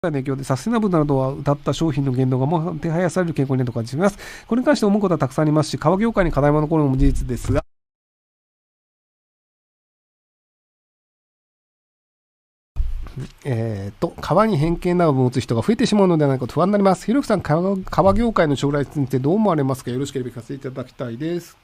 の影響でサステナブルなどは謳った商品の言動がもう手配される傾向にあると感じます。これに関して思うことはたくさんありますし、革業界に課題も残るのも事実ですが、革に偏見などを持つ人が増えてしまうのではないかと不安になります。ひろゆきさん、革業界の将来についてどう思われますか？よろしければ聞かせていただきたいです。